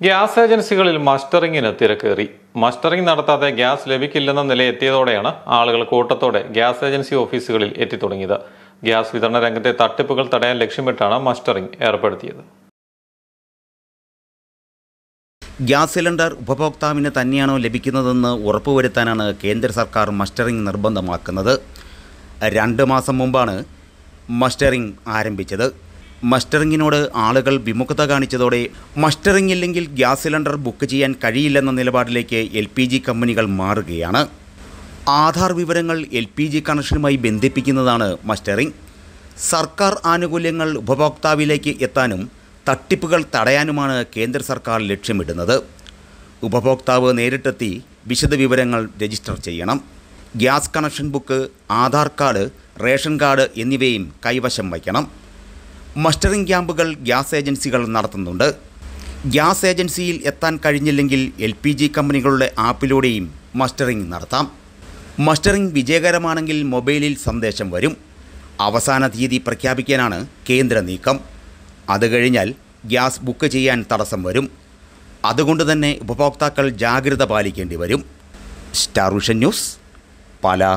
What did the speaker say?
Gas ഏജൻസികളിൽ മസ്റ്ററിംഗിന് തിരക്കേറി. Mustering നടത്താതെ gas ലഭിക്കില്ലെന്ന നിലയെത്തിയതോടെയാണ് ആളുകൾ കൂട്ടത്തോടെ ഗ്യാസ് ഏജൻസി ഓഫീസുകളിൽ എത്തിത്തുടങ്ങിയത്. ഗ്യാസ് വിതരണ രംഗത്തെ തട്ടിപ്പുകൾ തടയാൻ ലക്ഷ്യമിട്ടാണ് മസ്റ്ററിംഗ് ഏർപ്പെടുത്തിയത്. ഗ്യാസ് സിലിണ്ടർ ഉപഭോക്താവിന് തന്നെയാണോ ലഭിക്കുന്നതെന്ന് ഉറപ്പുവരുത്താനാണ് കേന്ദ്ര സർക്കാർ മസ്റ്ററിംഗ് നിർബന്ധമാക്കുന്നത്. 2 മാസം മുമ്പാണ് മസ്റ്ററിംഗ് ആരംഭിച്ചത്. മസ്റ്ററിങ്ങിനോട് ആളുകൾ വിമുഖത കാണിച്ചതോടെ മസ്റ്ററിംഗ് ഇല്ലെങ്കിൽ ഗ്യാസ് സിലിണ്ടർ ബുക്ക് ചെയ്യാൻ കഴിയില്ലെന്ന നിലപാടിലേക്ക് LPG കമ്പനികൾ മാറുകയാണ്. ആധാർ വിവരങ്ങൾ LPG കണക്ഷനുമായി ബന്ധിപ്പിക്കുന്നതാണ് മസ്റ്ററിംഗ്. സർക്കാർ ആനുകൂല്യങ്ങൾ ഉപഭോക്താവിലേക്ക് എത്താനും തട്ടിപ്പുകൾ തടയാനുമാണ് കേന്ദ്ര സർക്കാർ ലക്ഷ്യമിടുന്നത്. ഉപഭോക്താവ് നേരിട്ടെത്തി വിശദവിവരങ്ങൾ രജിസ്റ്റർ ചെയ്യണം. Gas connection book, Aadhaar card, ration card എന്നിവയും കൈവശം വയ്ക്കണം. മസ്റ്ററിംഗ് ക്യാമ്പുകൾ ഗ്യാസ് ഏജൻസികൾ നടത്തുന്നുണ്ട്. ഗ്യാസ് ഏജൻസിയിൽ എത്താൻ കഴിഞ്ഞില്ലെങ്കിൽ LPG കമ്പനികളുടെ ആപ്പിലൂടെയും മസ്റ്ററിംഗ് നടത്താം. മസ്റ്ററിംഗ് വിജയകരമാണെങ്കിൽ മൊബൈലിൽ സന്ദേശം വരും. അവസാന തീയതി പ്രഖ്യാപിക്കാനാണ് കേന്ദ്ര നീക്കം. അത് കഴിഞ്ഞാൽ ഗ്യാസ് ബുക്ക് ചെയ്യാൻ തടസ്സം വരും. അതുകൊണ്ട് തന്നെ ഉപഭോക്താക്കൾ ജാഗ്രത പാലിക്കേണ്ടി വരും. Star vision news, Pala.